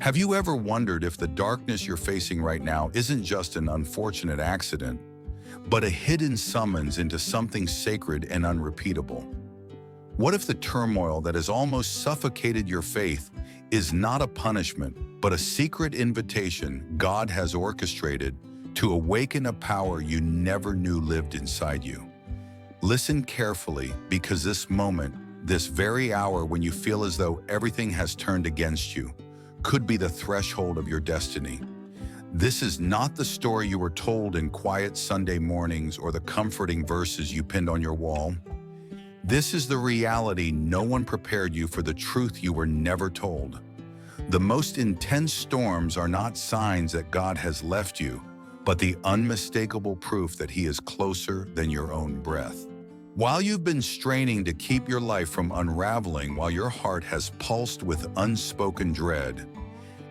Have you ever wondered if the darkness you're facing right now isn't just an unfortunate accident, but a hidden summons into something sacred and unrepeatable? What if the turmoil that has almost suffocated your faith is not a punishment, but a secret invitation God has orchestrated to awaken a power you never knew lived inside you? Listen carefully, because this moment, this very hour when you feel as though everything has turned against you, could be the threshold of your destiny. This is not the story you were told in quiet Sunday mornings or the comforting verses you pinned on your wall. This is the reality no one prepared you for, the truth you were never told. The most intense storms are not signs that God has left you, but the unmistakable proof that He is closer than your own breath. While you've been straining to keep your life from unraveling, while your heart has pulsed with unspoken dread,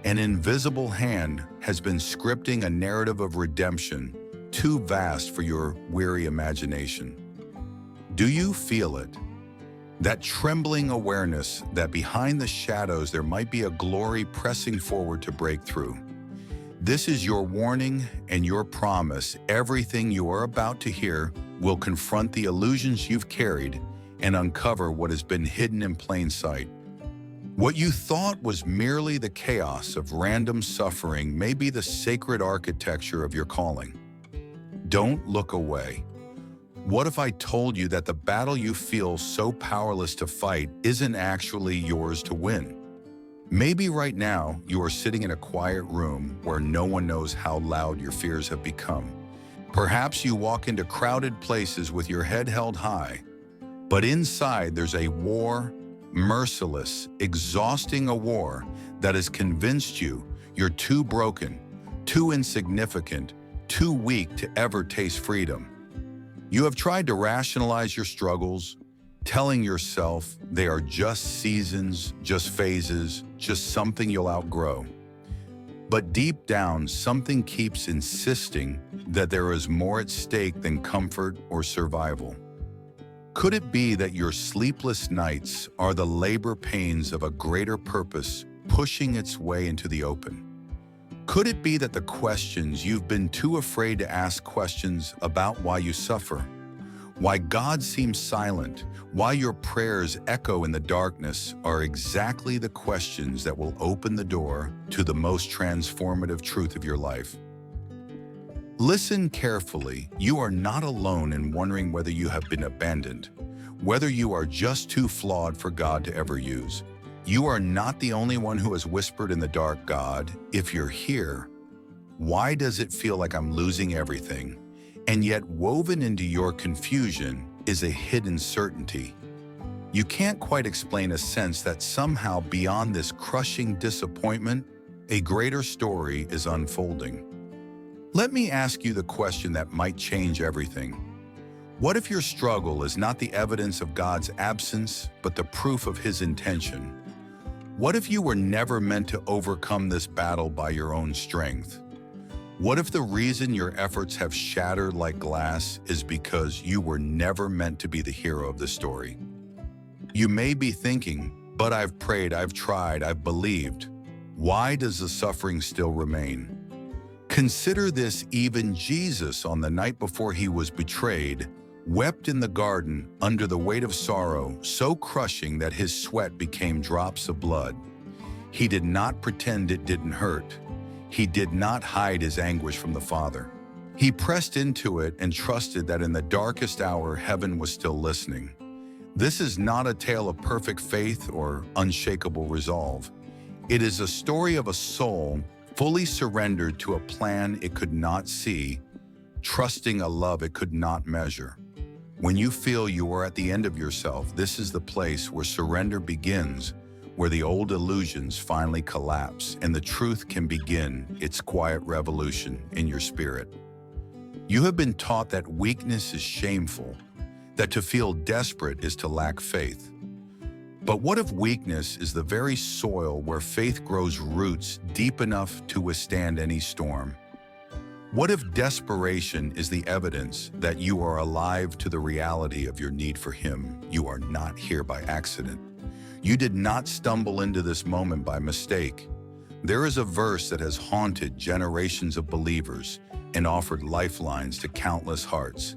an invisible hand has been scripting a narrative of redemption too vast for your weary imagination. Do you feel it? That trembling awareness that behind the shadows there might be a glory pressing forward to break through. This is your warning and your promise. Everything you are about to hear will confront the illusions you've carried and uncover what has been hidden in plain sight. What you thought was merely the chaos of random suffering may be the sacred architecture of your calling. Don't look away. What if I told you that the battle you feel so powerless to fight isn't actually yours to win? Maybe right now you are sitting in a quiet room where no one knows how loud your fears have become. Perhaps you walk into crowded places with your head held high, but inside there's a war, merciless, exhausting a war that has convinced you you're too broken, too insignificant, too weak to ever taste freedom. You have tried to rationalize your struggles, telling yourself they are just seasons, just phases, just something you'll outgrow. But deep down, something keeps insisting that there is more at stake than comfort or survival. Could it be that your sleepless nights are the labor pains of a greater purpose pushing its way into the open? Could it be that the questions you've been too afraid to ask, questions about why you suffer, why God seems silent, why your prayers echo in the darkness, are exactly the questions that will open the door to the most transformative truth of your life? Listen carefully. You are not alone in wondering whether you have been abandoned, whether you are just too flawed for God to ever use. You are not the only one who has whispered in the dark, God, if you're here, why does it feel like I'm losing everything? And yet woven into your confusion is a hidden certainty. You can't quite explain a sense that somehow beyond this crushing disappointment, a greater story is unfolding. Let me ask you the question that might change everything. What if your struggle is not the evidence of God's absence, but the proof of His intention? What if you were never meant to overcome this battle by your own strength? What if the reason your efforts have shattered like glass is because you were never meant to be the hero of the story? You may be thinking, but I've prayed, I've tried, I've believed. Why does the suffering still remain? Consider this: even Jesus, on the night before He was betrayed, wept in the garden under the weight of sorrow so crushing that His sweat became drops of blood. He did not pretend it didn't hurt. He did not hide His anguish from the Father. He pressed into it and trusted that in the darkest hour, heaven was still listening. This is not a tale of perfect faith or unshakable resolve. It is a story of a soul fully surrendered to a plan it could not see, trusting a love it could not measure. When you feel you are at the end of yourself, this is the place where surrender begins, where the old illusions finally collapse and the truth can begin its quiet revolution in your spirit. You have been taught that weakness is shameful, that to feel desperate is to lack faith. But what if weakness is the very soil where faith grows roots deep enough to withstand any storm? What if desperation is the evidence that you are alive to the reality of your need for Him? You are not here by accident. You did not stumble into this moment by mistake. There is a verse that has haunted generations of believers and offered lifelines to countless hearts.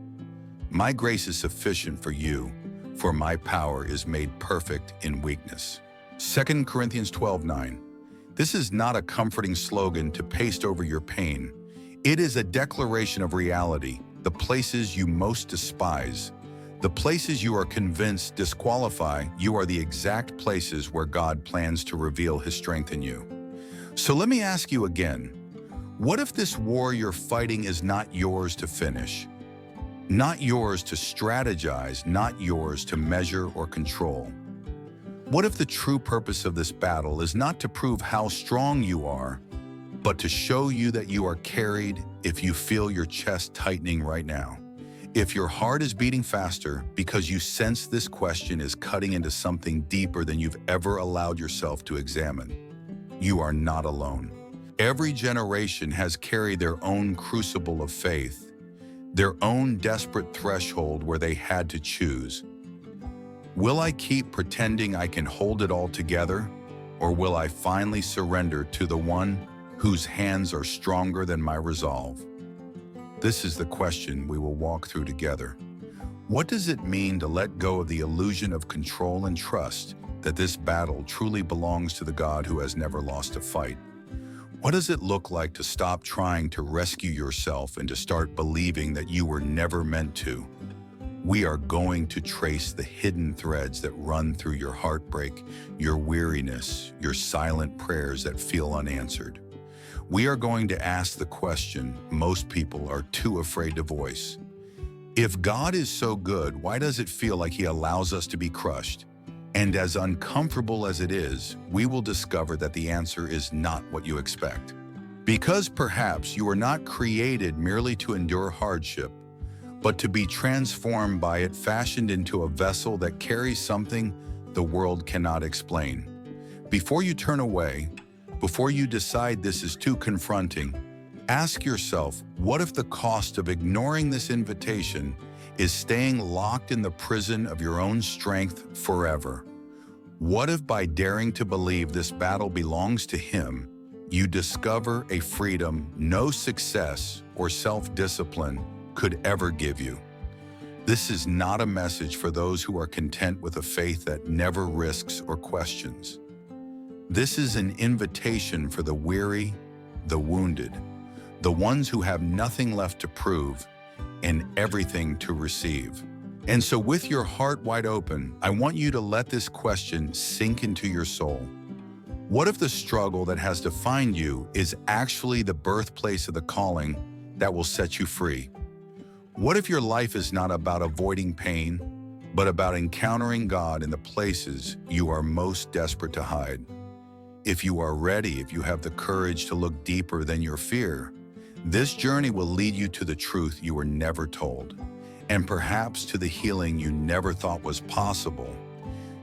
My grace is sufficient for you, for my power is made perfect in weakness. 2 Corinthians 12:9. This is not a comforting slogan to paste over your pain. It is a declaration of reality. The places you most despise, the places you are convinced disqualify, you are the exact places where God plans to reveal His strength in you. So let me ask you again, what if this war you're fighting is not yours to finish? Not yours to strategize, not yours to measure or control? What if the true purpose of this battle is not to prove how strong you are, but to show you that you are carried if you feel your chest tightening right now? If your heart is beating faster because you sense this question is cutting into something deeper than you've ever allowed yourself to examine, you are not alone. Every generation has carried their own crucible of faith, their own desperate threshold where they had to choose. Will I keep pretending I can hold it all together, or will I finally surrender to the one whose hands are stronger than my resolve? This is the question we will walk through together. What does it mean to let go of the illusion of control and trust that this battle truly belongs to the God who has never lost a fight? What does it look like to stop trying to rescue yourself and to start believing that you were never meant to? We are going to trace the hidden threads that run through your heartbreak, your weariness, your silent prayers that feel unanswered. We are going to ask the question most people are too afraid to voice. If God is so good, why does it feel like He allows us to be crushed? And as uncomfortable as it is, we will discover that the answer is not what you expect. Because perhaps you are not created merely to endure hardship, but to be transformed by it, fashioned into a vessel that carries something the world cannot explain. Before you turn away, before you decide this is too confronting, ask yourself, what if the cost of ignoring this invitation is staying locked in the prison of your own strength forever? What if by daring to believe this battle belongs to Him, you discover a freedom no success or self-discipline could ever give you? This is not a message for those who are content with a faith that never risks or questions. This is an invitation for the weary, the wounded, the ones who have nothing left to prove and everything to receive. And so with your heart wide open, I want you to let this question sink into your soul. What if the struggle that has defined you is actually the birthplace of the calling that will set you free? What if your life is not about avoiding pain, but about encountering God in the places you are most desperate to hide? If you are ready, if you have the courage to look deeper than your fear, this journey will lead you to the truth you were never told, and perhaps to the healing you never thought was possible.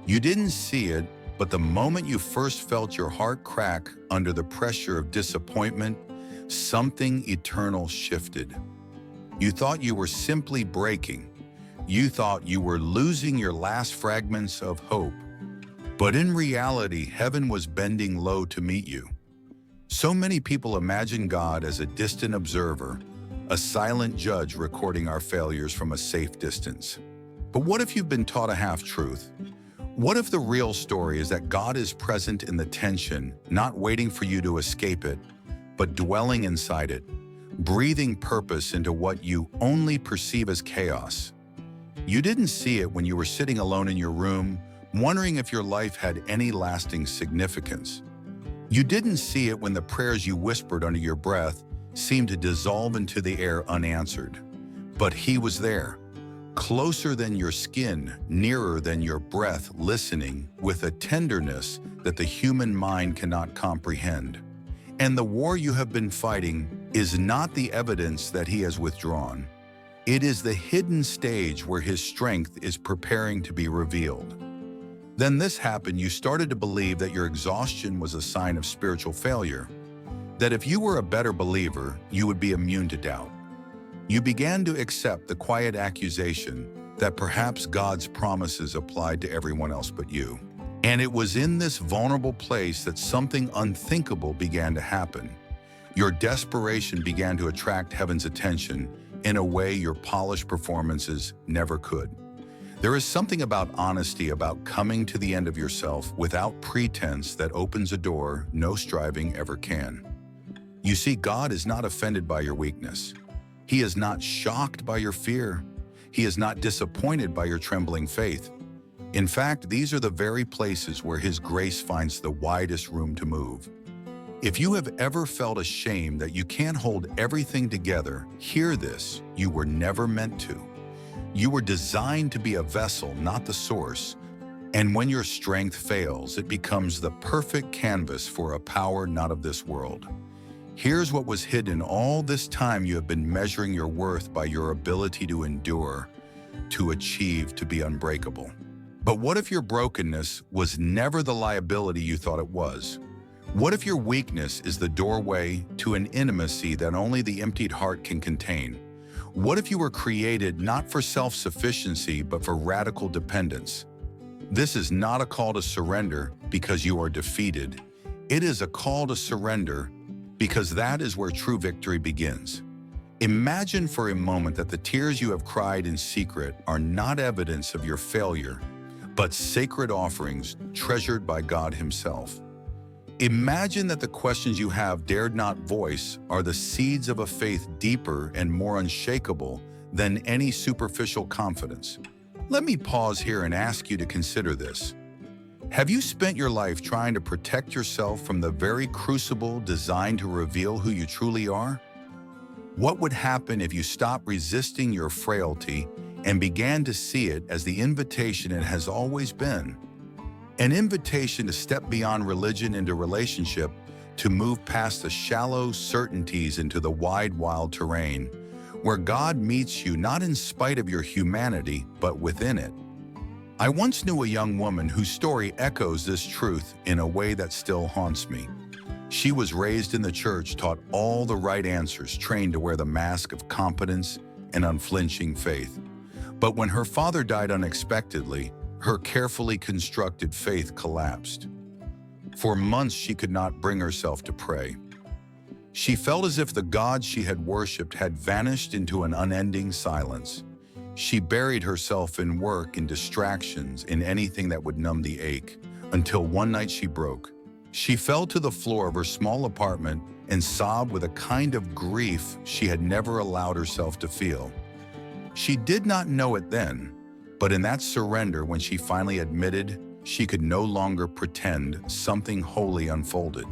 You didn't see it, but the moment you first felt your heart crack under the pressure of disappointment, something eternal shifted. You thought you were simply breaking. You thought you were losing your last fragments of hope. But in reality, heaven was bending low to meet you. So many people imagine God as a distant observer, a silent judge recording our failures from a safe distance. But what if you've been taught a half-truth? What if the real story is that God is present in the tension, not waiting for you to escape it, but dwelling inside it, breathing purpose into what you only perceive as chaos? You didn't see it when you were sitting alone in your room, wondering if your life had any lasting significance. You didn't see it when the prayers you whispered under your breath seemed to dissolve into the air unanswered. But He was there, closer than your skin, nearer than your breath, listening with a tenderness that the human mind cannot comprehend. And the war you have been fighting is not the evidence that He has withdrawn. It is the hidden stage where His strength is preparing to be revealed. Then this happened. You started to believe that your exhaustion was a sign of spiritual failure, that if you were a better believer, you would be immune to doubt. You began to accept the quiet accusation that perhaps God's promises applied to everyone else but you. And it was in this vulnerable place that something unthinkable began to happen. Your desperation began to attract heaven's attention in a way your polished performances never could. There is something about honesty, about coming to the end of yourself without pretense, that opens a door no striving ever can. You see, God is not offended by your weakness. He is not shocked by your fear. He is not disappointed by your trembling faith. In fact, these are the very places where His grace finds the widest room to move. If you have ever felt ashamed that you can't hold everything together, hear this: you were never meant to. You were designed to be a vessel, not the source. And when your strength fails, it becomes the perfect canvas for a power not of this world. Here's what was hidden all this time: you have been measuring your worth by your ability to endure, to achieve, to be unbreakable. But what if your brokenness was never the liability you thought it was? What if your weakness is the doorway to an intimacy that only the emptied heart can contain? What if you were created not for self-sufficiency, but for radical dependence? This is not a call to surrender because you are defeated. It is a call to surrender because that is where true victory begins. Imagine for a moment that the tears you have cried in secret are not evidence of your failure, but sacred offerings treasured by God Himself. Imagine that the questions you have dared not voice are the seeds of a faith deeper and more unshakable than any superficial confidence. Let me pause here and ask you to consider this. Have you spent your life trying to protect yourself from the very crucible designed to reveal who you truly are? What would happen if you stopped resisting your frailty and began to see it as the invitation it has always been? An invitation to step beyond religion into relationship, to move past the shallow certainties into the wide, wild terrain, where God meets you not in spite of your humanity, but within it. I once knew a young woman whose story echoes this truth in a way that still haunts me. She was raised in the church, taught all the right answers, trained to wear the mask of competence and unflinching faith. But when her father died unexpectedly, her carefully constructed faith collapsed. For months, she could not bring herself to pray. She felt as if the God she had worshipped had vanished into an unending silence. She buried herself in work, in distractions, in anything that would numb the ache, until one night she broke. She fell to the floor of her small apartment and sobbed with a kind of grief she had never allowed herself to feel. She did not know it then, but in that surrender, when she finally admitted she could no longer pretend, something holy unfolded.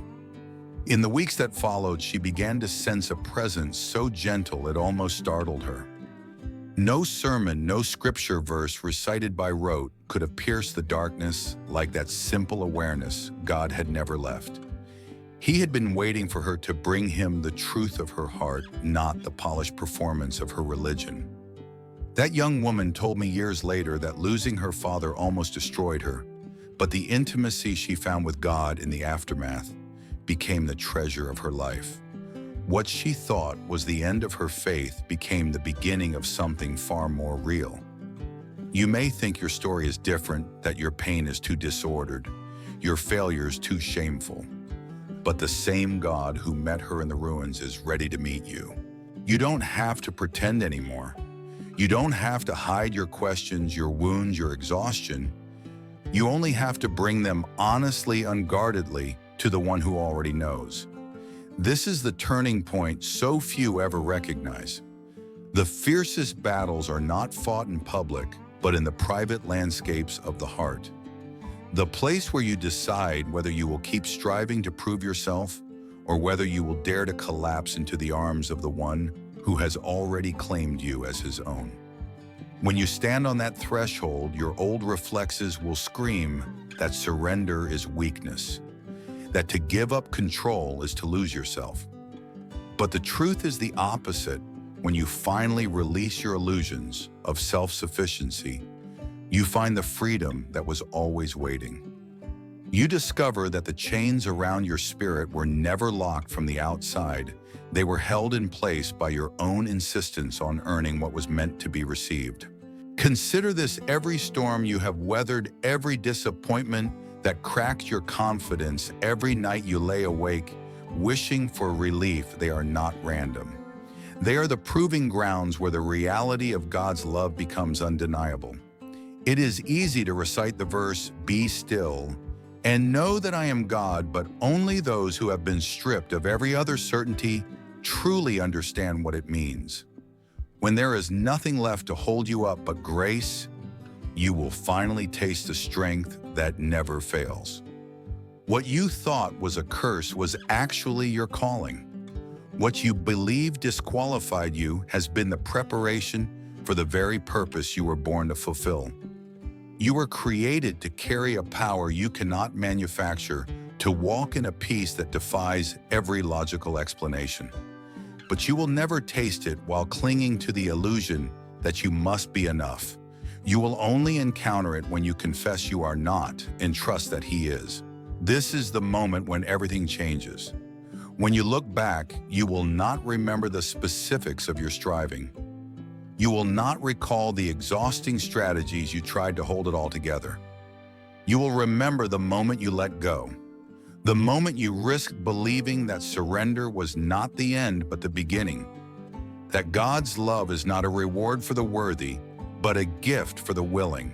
In the weeks that followed, she began to sense a presence so gentle it almost startled her. No sermon, no scripture verse recited by rote could have pierced the darkness like that simple awareness God had never left. He had been waiting for her to bring Him the truth of her heart, not the polished performance of her religion. That young woman told me years later that losing her father almost destroyed her, but the intimacy she found with God in the aftermath became the treasure of her life. What she thought was the end of her faith became the beginning of something far more real. You may think your story is different, that your pain is too disordered, your failures too shameful. But the same God who met her in the ruins is ready to meet you. You don't have to pretend anymore. You don't have to hide your questions, your wounds, your exhaustion. You only have to bring them honestly, unguardedly to the one who already knows. This is the turning point so few ever recognize. The fiercest battles are not fought in public, but in the private landscapes of the heart. The place where you decide whether you will keep striving to prove yourself or whether you will dare to collapse into the arms of the one who has already claimed you as his own. When you stand on that threshold, your old reflexes will scream that surrender is weakness, that to give up control is to lose yourself. But the truth is the opposite. When you finally release your illusions of self-sufficiency, you find the freedom that was always waiting. You discover that the chains around your spirit were never locked from the outside. They were held in place by your own insistence on earning what was meant to be received. Consider this: every storm you have weathered, every disappointment that cracked your confidence every night you lay awake, wishing for relief. They are not random. They are the proving grounds where the reality of God's love becomes undeniable. It is easy to recite the verse, "Be still, and know that I am God," but only those who have been stripped of every other certainty truly understand what it means. When there is nothing left to hold you up but grace, you will finally taste the strength that never fails. What you thought was a curse was actually your calling. What you believed disqualified you has been the preparation for the very purpose you were born to fulfill. You were created to carry a power you cannot manufacture, to walk in a peace that defies every logical explanation. But you will never taste it while clinging to the illusion that you must be enough. You will only encounter it when you confess you are not and trust that He is. This is the moment when everything changes. When you look back, you will not remember the specifics of your striving. You will not recall the exhausting strategies you tried to hold it all together. You will remember the moment you let go, the moment you risked believing that surrender was not the end but the beginning, that God's love is not a reward for the worthy, but a gift for the willing.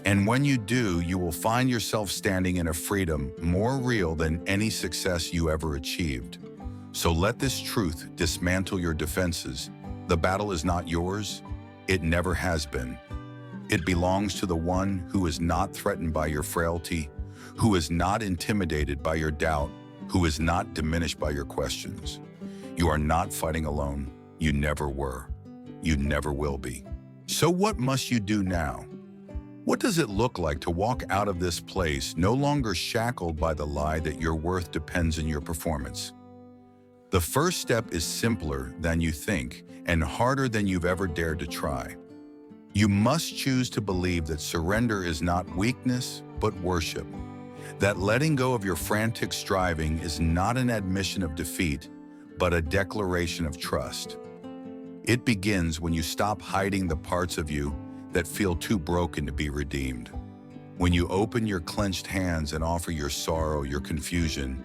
And when you do, you will find yourself standing in a freedom more real than any success you ever achieved. So let this truth dismantle your defenses. The battle is not yours. It never has been. It belongs to the one who is not threatened by your frailty, who is not intimidated by your doubt, who is not diminished by your questions. You are not fighting alone. You never were. You never will be. So what must you do now? What does it look like to walk out of this place no longer shackled by the lie that your worth depends on your performance? The first step is simpler than you think and harder than you've ever dared to try. You must choose to believe that surrender is not weakness, but worship. That letting go of your frantic striving is not an admission of defeat, but a declaration of trust. It begins when you stop hiding the parts of you that feel too broken to be redeemed. When you open your clenched hands and offer your sorrow, your confusion,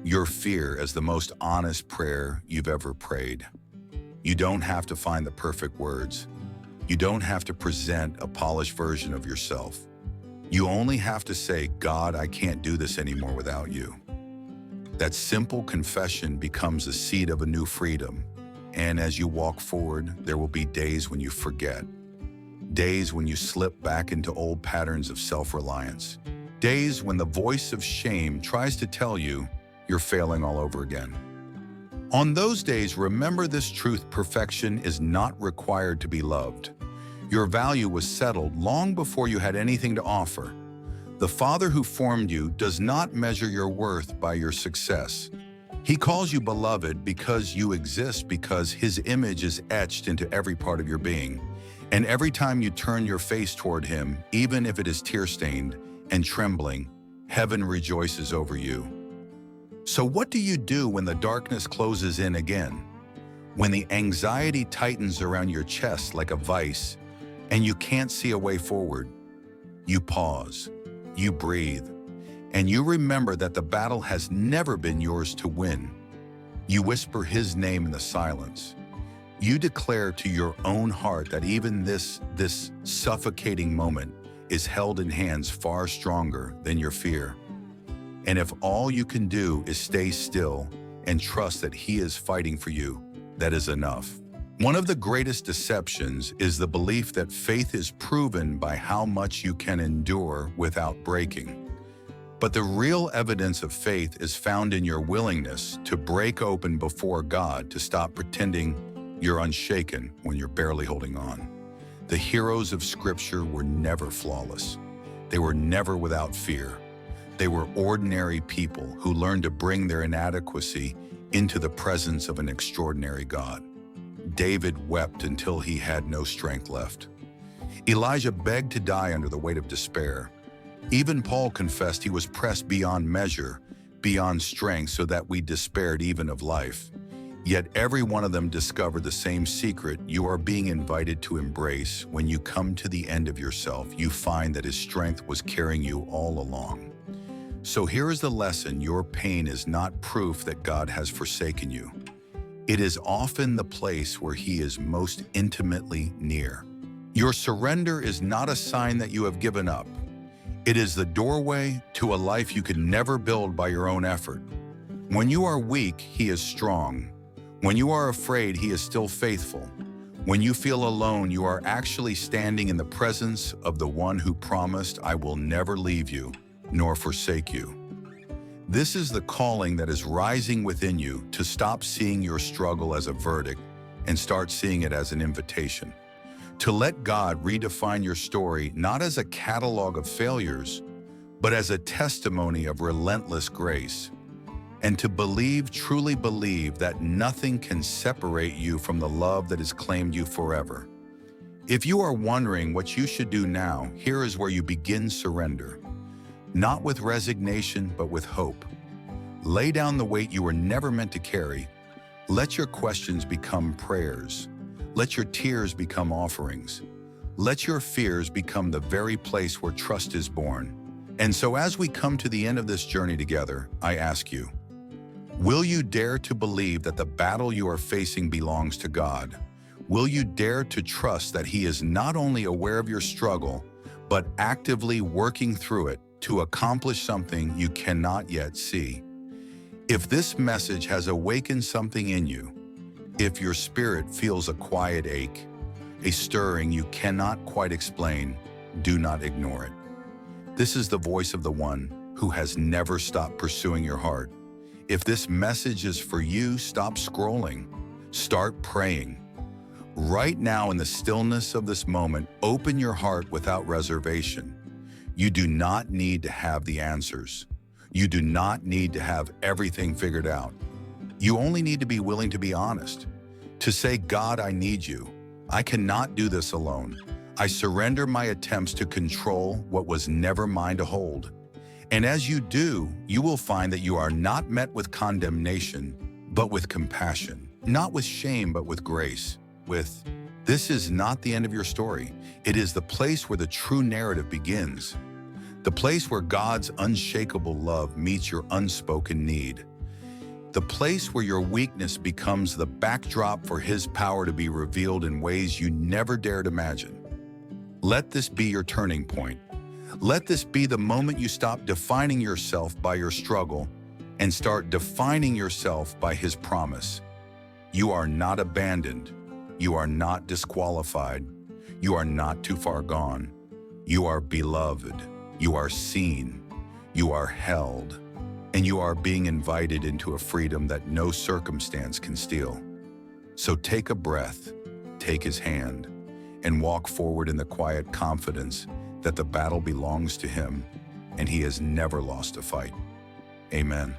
your fear as the most honest prayer you've ever prayed. You don't have to find the perfect words. You don't have to present a polished version of yourself. You only have to say, "God, I can't do this anymore without you." That simple confession becomes the seed of a new freedom. And as you walk forward, there will be days when you forget. Days when you slip back into old patterns of self-reliance. Days when the voice of shame tries to tell you you're failing all over again. On those days, remember this truth: perfection is not required to be loved. Your value was settled long before you had anything to offer. The Father who formed you does not measure your worth by your success. He calls you beloved because you exist, because His image is etched into every part of your being. And every time you turn your face toward Him, even if it is tear-stained and trembling, heaven rejoices over you. So what do you do when the darkness closes in again? When the anxiety tightens around your chest like a vice and you can't see a way forward? You pause, you breathe, and you remember that the battle has never been yours to win. You whisper His name in the silence. You declare to your own heart that even this suffocating moment is held in hands far stronger than your fear. And if all you can do is stay still and trust that He is fighting for you, that is enough. One of the greatest deceptions is the belief that faith is proven by how much you can endure without breaking. But the real evidence of faith is found in your willingness to break open before God, to stop pretending you're unshaken when you're barely holding on. The heroes of Scripture were never flawless. They were never without fear. They were ordinary people who learned to bring their inadequacy into the presence of an extraordinary God. David wept until he had no strength left. Elijah begged to die under the weight of despair. Even Paul confessed he was pressed beyond measure, beyond strength, so that we despaired even of life. Yet every one of them discovered the same secret you are being invited to embrace. When you come to the end of yourself, you find that His strength was carrying you all along. So here is the lesson: your pain is not proof that God has forsaken you. It is often the place where He is most intimately near. Your surrender is not a sign that you have given up. It is the doorway to a life you could never build by your own effort. When you are weak, He is strong. When you are afraid, He is still faithful. When you feel alone, you are actually standing in the presence of the one who promised, "I will never leave you, nor forsake you." This is the calling that is rising within you to stop seeing your struggle as a verdict and start seeing it as an invitation. To let God redefine your story not as a catalog of failures, but as a testimony of relentless grace. And to believe, truly believe, that nothing can separate you from the love that has claimed you forever. If you are wondering what you should do now, here is where you begin surrender. Not with resignation, but with hope. Lay down the weight you were never meant to carry. Let your questions become prayers. Let your tears become offerings. Let your fears become the very place where trust is born. And so as we come to the end of this journey together, I ask you, will you dare to believe that the battle you are facing belongs to God? Will you dare to trust that He is not only aware of your struggle, but actively working through it to accomplish something you cannot yet see? If this message has awakened something in you, if your spirit feels a quiet ache, a stirring you cannot quite explain, do not ignore it. This is the voice of the one who has never stopped pursuing your heart. If this message is for you, stop scrolling. Start praying. Right now, in the stillness of this moment, open your heart without reservation. You do not need to have the answers. You do not need to have everything figured out. You only need to be willing to be honest. To say, "God, I need you. I cannot do this alone. I surrender my attempts to control what was never mine to hold." And as you do, you will find that you are not met with condemnation, but with compassion. Not with shame, but with grace. This is not the end of your story. It is the place where the true narrative begins. The place where God's unshakable love meets your unspoken need. The place where your weakness becomes the backdrop for His power to be revealed in ways you never dared imagine. Let this be your turning point. Let this be the moment you stop defining yourself by your struggle and start defining yourself by His promise. You are not abandoned. You are not disqualified. You are not too far gone. You are beloved. You are seen. You are held. And you are being invited into a freedom that no circumstance can steal. So take a breath, take His hand, and walk forward in the quiet confidence that the battle belongs to Him and He has never lost a fight. Amen.